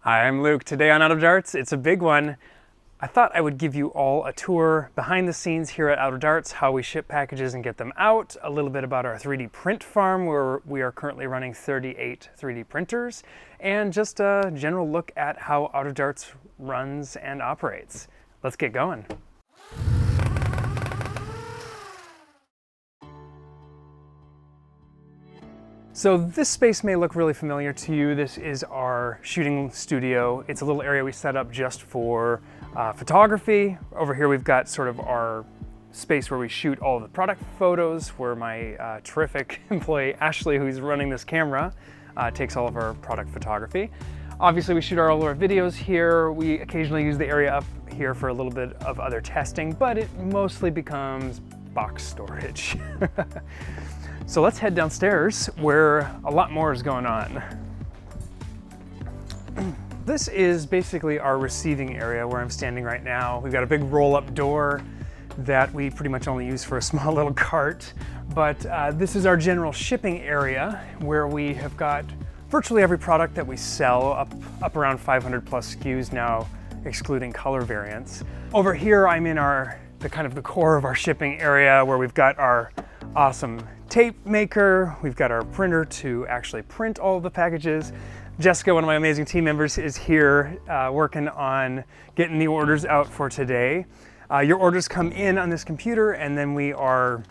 Hi, I'm Luke. Today on Out of Darts, it's a big one. I thought I would give you all a tour behind the scenes here at Out of Darts, how we ship packages and get them out, a little bit about our 3D print farm where we are currently running 38 3D printers, and just a general look at how Out of Darts runs and operates. Let's get going. So this space may look really familiar to you. This is our shooting studio. It's a little area we set up just for photography. Over here we've got sort of our space where we shoot all of the product photos, where my terrific employee Ashley, who's running this camera, takes all of our product photography. Obviously we shoot all of our videos here. We occasionally use the area up here for a little bit of other testing, but it mostly becomes box storage. So let's head downstairs where a lot more is going on. This is basically our receiving area where I'm standing right now. We've got a big roll-up door that we pretty much only use for a small little cart. But this is our general shipping area where we have got virtually every product that we sell, up around 500 plus SKUs now, excluding color variants. Over here, I'm in the kind of the core of our shipping area where we've got our awesome tape maker. We've got our printer to actually print all of the packages. Jessica, one of my amazing team members, is here working on getting the orders out for today. Your orders come in on this computer and then we are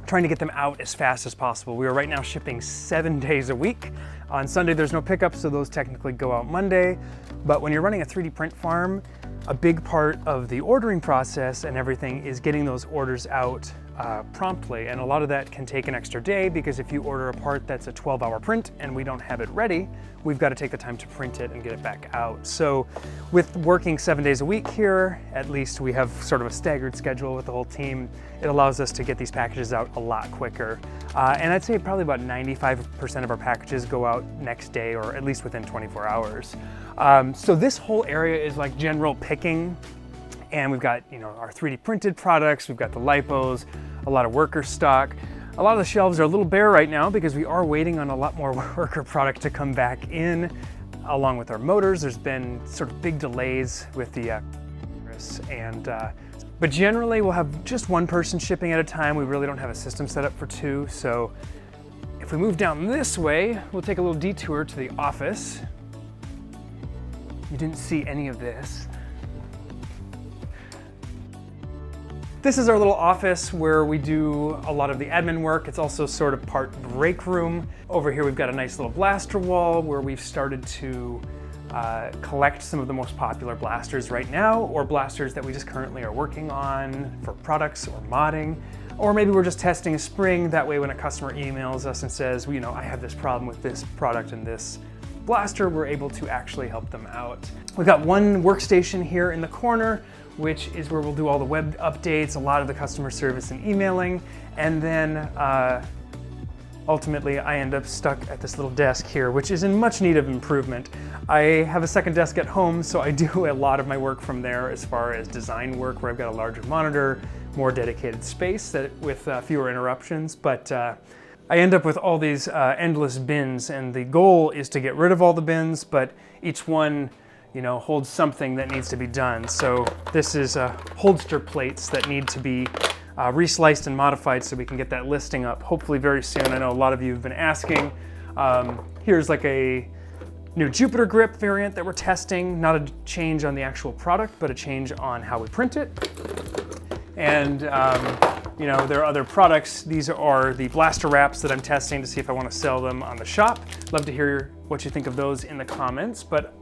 trying to get them out as fast as possible. We are right now shipping 7 days a week. On Sunday there's no pickups, so those technically go out Monday. But when you're running a 3D print farm, a big part of the ordering process and everything is getting those orders out promptly, and a lot of that can take an extra day because if you order a part that's a 12-hour print and we don't have it ready, we've got to take the time to print it and get it back out. So with working 7 days a week here, at least we have sort of a staggered schedule with the whole team. It allows us to get these packages out a lot quicker. And I'd say probably about 95% of our packages go out next day or at least within 24 hours. So this whole area is like general picking. And we've got, our 3D printed products, we've got the lipos, a lot of worker stock. A lot of the shelves are a little bare right now because we are waiting on a lot more worker product to come back in, along with our motors. There's been sort of big delays with the but generally we'll have just one person shipping at a time. We really don't have a system set up for two. So if we move down this way, we'll take a little detour to the office. You didn't see any of this. This is our little office where we do a lot of the admin work. It's also sort of part break room. Over here we've got a nice little blaster wall where we've started to collect some of the most popular blasters right now, or blasters that we just currently are working on for products or modding. Or maybe we're just testing a spring. That way when a customer emails us and says, well, I have this problem with this product and this blaster, we're able to actually help them out. We've got one workstation here in the corner, which is where we'll do all the web updates, a lot of the customer service and emailing, and then ultimately I end up stuck at this little desk here, which is in much need of improvement. I have a second desk at home, so I do a lot of my work from there as far as design work, where I've got a larger monitor, more dedicated space with fewer interruptions, but I end up with all these endless bins, and the goal is to get rid of all the bins, but each one holds something that needs to be done. So this is holster plates that need to be resliced and modified so we can get that listing up hopefully very soon. I know a lot of you have been asking. Here's like a new Jupiter grip variant that we're testing. Not a change on the actual product, but a change on how we print it. And there are other products. These are the blaster wraps that I'm testing to see if I want to sell them on the shop. Love to hear what you think of those in the comments, but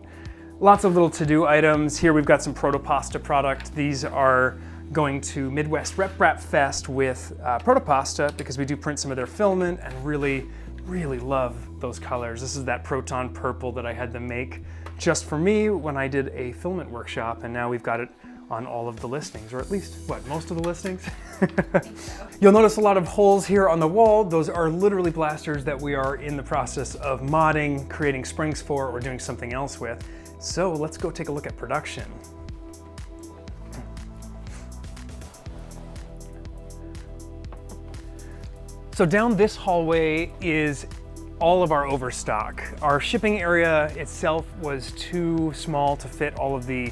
lots of little to-do items. Here we've got some Protopasta product. These are going to Midwest Rep Wrap Fest with Protopasta because we do print some of their filament and really, really love those colors. This is that Proton Purple that I had them make just for me when I did a filament workshop, and now we've got it on all of the listings, or at least, most of the listings? You'll notice a lot of holes here on the wall. Those are literally blasters that we are in the process of modding, creating springs for, or doing something else with. So let's go take a look at production. So down this hallway is all of our overstock. Our shipping area itself was too small to fit all of the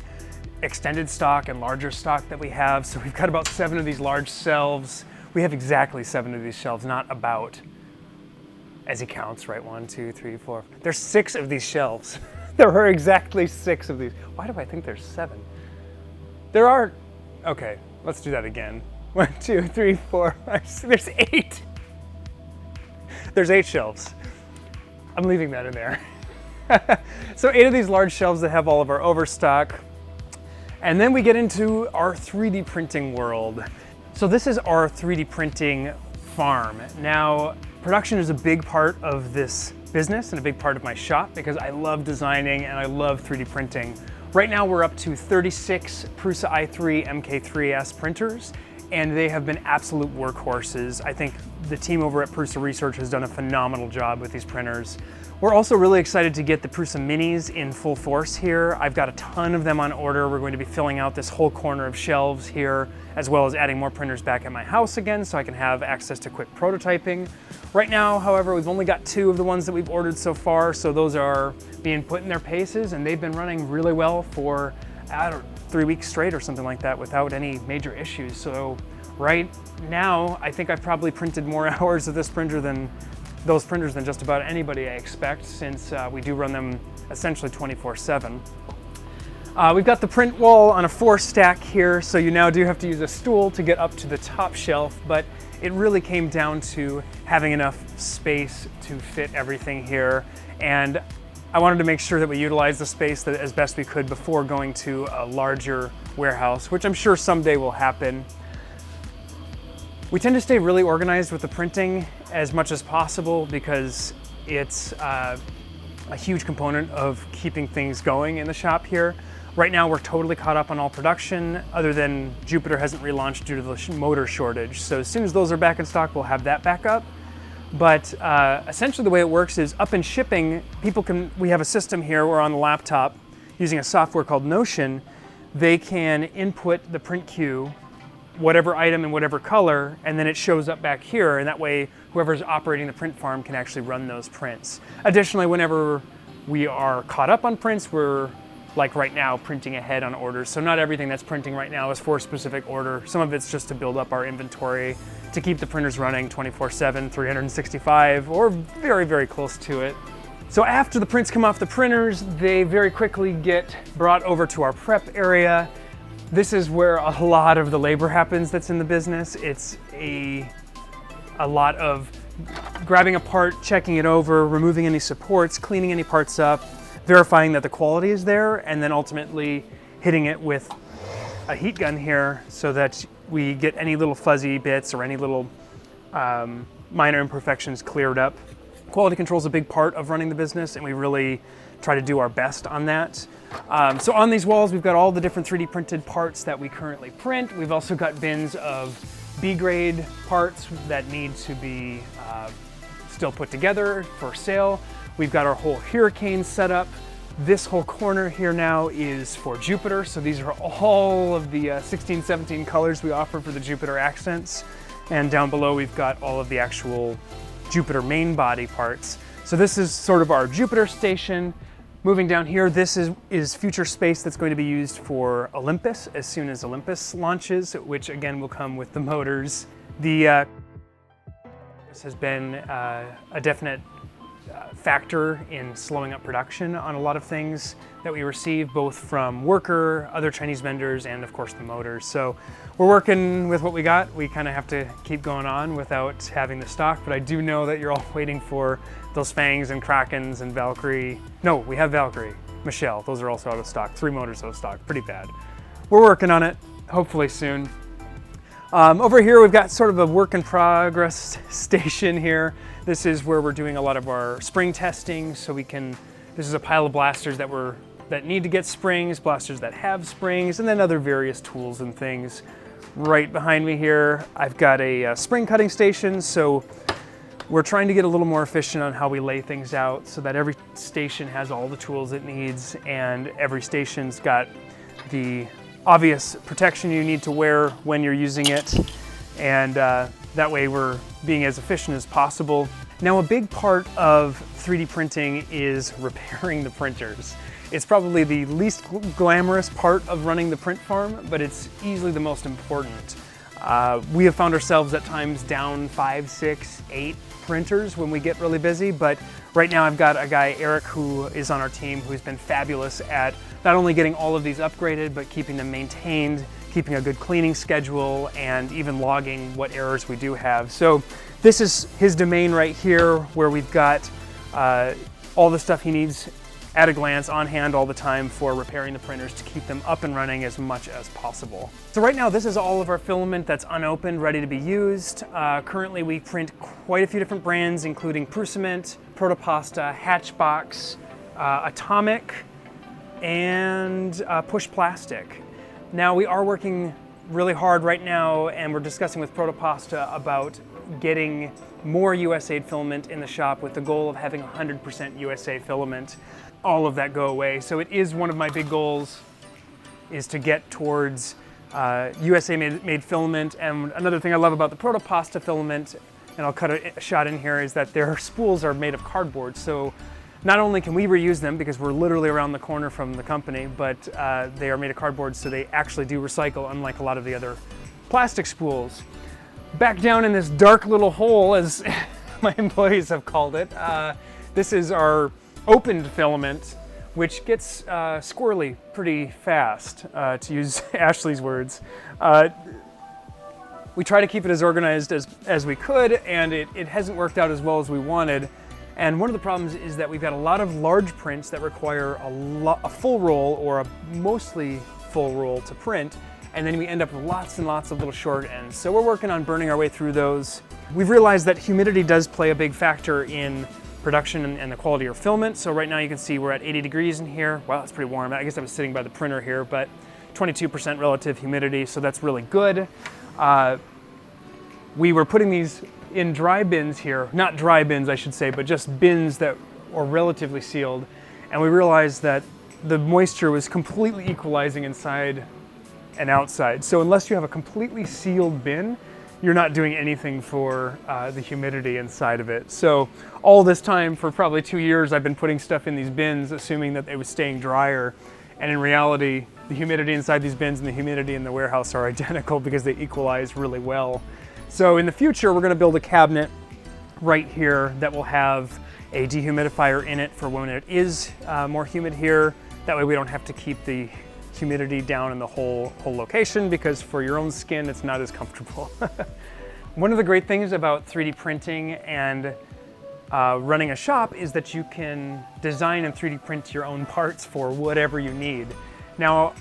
extended stock and larger stock that we have. So we've got about 7 of these large shelves. We have exactly 7 of these shelves, not about, as he counts, right? 1, 2, 3, 4. There's 6 of these shelves. There are exactly 6 of these. Why do I think there's 7? There are, okay, let's do that again. 1, 2, 3, 4, 5, 6, there's 8. There's 8 shelves. I'm leaving that in there. So 8 of these large shelves that have all of our overstock. And then we get into our 3D printing world. So this is our 3D printing farm. Now, production is a big part of this business and a big part of my shop because I love designing and I love 3D printing. Right now we're up to 36 Prusa i3 MK3S printers, and they have been absolute workhorses. I think the team over at Prusa Research has done a phenomenal job with these printers. We're also really excited to get the Prusa Minis in full force here. I've got a ton of them on order. We're going to be filling out this whole corner of shelves here, as well as adding more printers back at my house again so I can have access to quick prototyping. Right now, however, we've only got 2 of the ones that we've ordered so far, so those are being put in their paces, and they've been running really well for 3 weeks straight or something like that without any major issues. So right now, I think I've probably printed more hours of this printer than those printers than just about anybody I expect, since we do run them essentially 24/7. We've got the print wall on a 4 stack here, so you now do have to use a stool to get up to the top shelf, but it really came down to having enough space to fit everything here. And I wanted to make sure that we utilize the space as best we could before going to a larger warehouse, which I'm sure someday will happen. We tend to stay really organized with the printing as much as possible because it's a huge component of keeping things going in the shop here. Right now we're totally caught up on all production, other than Jupiter hasn't relaunched due to the motor shortage. So as soon as those are back in stock, we'll have that back up. But essentially the way it works is up in shipping, we have a system here where on the laptop, using a software called Notion, they can input the print queue, whatever item in whatever color, and then it shows up back here, and that way whoever's operating the print farm can actually run those prints. Additionally, whenever we are caught up on prints, we're, like right now, printing ahead on orders. So not everything that's printing right now is for a specific order. Some of it's just to build up our inventory to keep the printers running 24/7, 365, or very, very close to it. So after the prints come off the printers, they very quickly get brought over to our prep area. This is where a lot of the labor happens that's in the business. It's a lot of grabbing a part, checking it over, removing any supports, cleaning any parts up, verifying that the quality is there, and then ultimately hitting it with a heat gun here so that we get any little fuzzy bits or any little minor imperfections cleared up. Quality control is a big part of running the business, and we really try to do our best on that. So on these walls, we've got all the different 3D printed parts that we currently print. We've also got bins of B-grade parts that need to be still put together for sale. We've got our whole Hurricane setup. This whole corner here now is for Jupiter. So these are all of the 16, 17 colors we offer for the Jupiter accents. And down below, we've got all of the actual Jupiter main body parts. So this is sort of our Jupiter station. Moving down here, this is future space that's going to be used for Olympus as soon as Olympus launches, which again will come with the motors. This has been a definite factor in slowing up production on a lot of things that we receive, both from Worker, other Chinese vendors, and of course the motors. So we're working with what we got. We kind of have to keep going on without having the stock, but I do know that you're all waiting for those Fangs and Krakens and Valkyrie. No, we have Valkyrie, Michelle, those are also out of stock. 3 motors out of stock, pretty bad. We're working on it, hopefully soon. Over here we've got sort of a work in progress station here. This is where we're doing a lot of our spring testing, so this is a pile of blasters that need to get springs, blasters that have springs, and then other various tools and things. Right behind me here, I've got a spring cutting station, so we're trying to get a little more efficient on how we lay things out so that every station has all the tools it needs, and every station's got the obvious protection you need to wear when you're using it, and that way we're being as efficient as possible. Now, a big part of 3D printing is repairing the printers. It's probably the least glamorous part of running the print farm, but it's easily the most important. We have found ourselves at times down 5, 6, 8 printers when we get really busy, but right now I've got a guy, Eric, who is on our team, who's been fabulous at not only getting all of these upgraded, but keeping them maintained, keeping a good cleaning schedule, and even logging what errors we do have. So this is his domain right here, where we've got all the stuff he needs at a glance, on hand all the time for repairing the printers to keep them up and running as much as possible. So right now, this is all of our filament that's unopened, ready to be used. Currently, we print quite a few different brands, including Prusa, Protopasta, Hatchbox, Atomic, and Push Plastic. Now, we are working really hard right now, and we're discussing with Protopasta about getting more USAID filament in the shop with the goal of having 100% USA filament. All of that go away. So it is one of my big goals, is to get towards USA made filament. And another thing I love about the Protopasta filament, and I'll cut a shot in here, is that their spools are made of cardboard. So not only can we reuse them because we're literally around the corner from the company, but they are made of cardboard, so they actually do recycle, unlike a lot of the other plastic spools. Back down in this dark little hole, as my employees have called it, this is our opened filament, which gets squirrely pretty fast, to use Ashley's words. We try to keep it as organized as we could, and it hasn't worked out as well as we wanted. And one of the problems is that we've got a lot of large prints that require a full roll or a mostly full roll to print, and then we end up with lots and lots of little short ends. So we're working on burning our way through those. We've realized that humidity does play a big factor in production and the quality of filament. So right now you can see we're at 80 degrees in here. Wow, that's pretty warm. I guess I was sitting by the printer here, but 22% relative humidity, so that's really good. We were putting these in dry bins here, not dry bins I should say, but just bins that are relatively sealed. And we realized that the moisture was completely equalizing inside and outside. So unless you have a completely sealed bin, you're not doing anything for the humidity inside of it. So all this time, for probably 2 years, I've been putting stuff in these bins, assuming that it was staying drier. And in reality, the humidity inside these bins and the humidity in the warehouse are identical because they equalize really well. So in the future, we're gonna build a cabinet right here that will have a dehumidifier in it for when it is more humid here. That way we don't have to keep the humidity down in the whole location, because for your own skin, it's not as comfortable. One of the great things about 3D printing and running a shop is that you can design and 3D print your own parts for whatever you need. Now,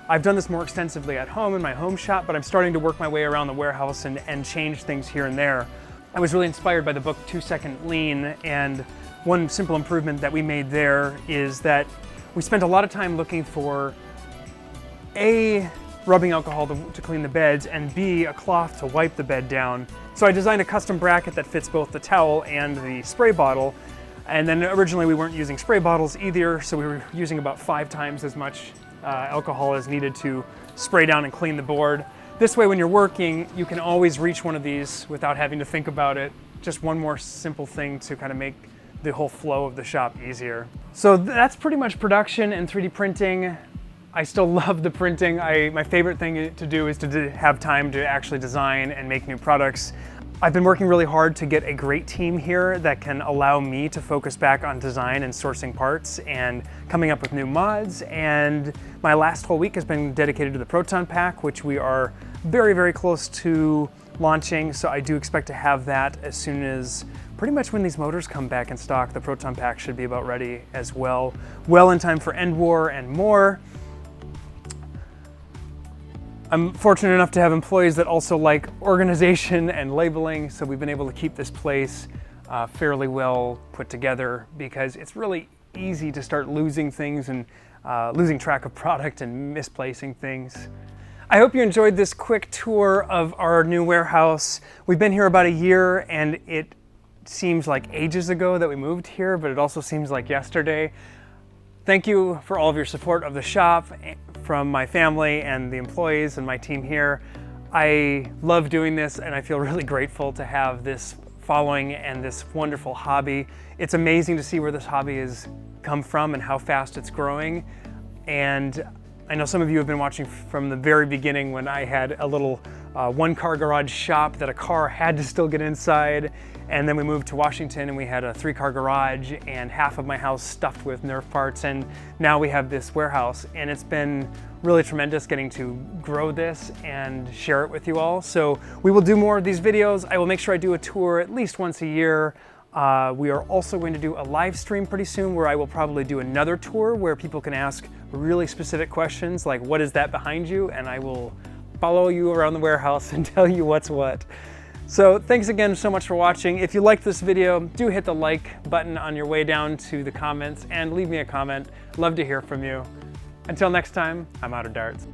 I've done this more extensively at home in my home shop, but I'm starting to work my way around the warehouse and change things here and there. I was really inspired by the book 2 Second Lean, and one simple improvement that we made there is that we spent a lot of time looking for A, rubbing alcohol to clean the beds, and B, a cloth to wipe the bed down. So I designed a custom bracket that fits both the towel and the spray bottle. And then originally we weren't using spray bottles either, so we were using about 5 times as much alcohol as needed to spray down and clean the board. This way, when you're working, you can always reach one of these without having to think about it. Just one more simple thing to kind of make the whole flow of the shop easier. So that's pretty much production and 3D printing. I still love the printing. My favorite thing to do is to have time to actually design and make new products. I've been working really hard to get a great team here that can allow me to focus back on design and sourcing parts and coming up with new mods. And my last whole week has been dedicated to the Proton Pack, which we are very, very close to launching. So I do expect to have that as soon as pretty much when these motors come back in stock. The Proton Pack should be about ready as well. Well in time for End War and more. I'm fortunate enough to have employees that also like organization and labeling, so we've been able to keep this place fairly well put together, because it's really easy to start losing things and losing track of product and misplacing things. I hope you enjoyed this quick tour of our new warehouse. We've been here about a year, and it seems like ages ago that we moved here, but it also seems like yesterday. Thank you for all of your support of the shop from my family and the employees and my team here. I love doing this, and I feel really grateful to have this following and this wonderful hobby. It's amazing to see where this hobby has come from and how fast it's growing. And I know some of you have been watching from the very beginning when I had a little one-car garage shop that a car had to still get inside. And then we moved to Washington and we had a 3-car garage and half of my house stuffed with Nerf parts. And now we have this warehouse, and it's been really tremendous getting to grow this and share it with you all. So we will do more of these videos. I will make sure I do a tour at least once a year. We are also going to do a live stream pretty soon where I will probably do another tour where people can ask really specific questions like, what is that behind you? And I will follow you around the warehouse and tell you what's what. So thanks again so much for watching. If you liked this video, do hit the like button on your way down to the comments and leave me a comment. Love to hear from you. Until next time, I'm out of darts.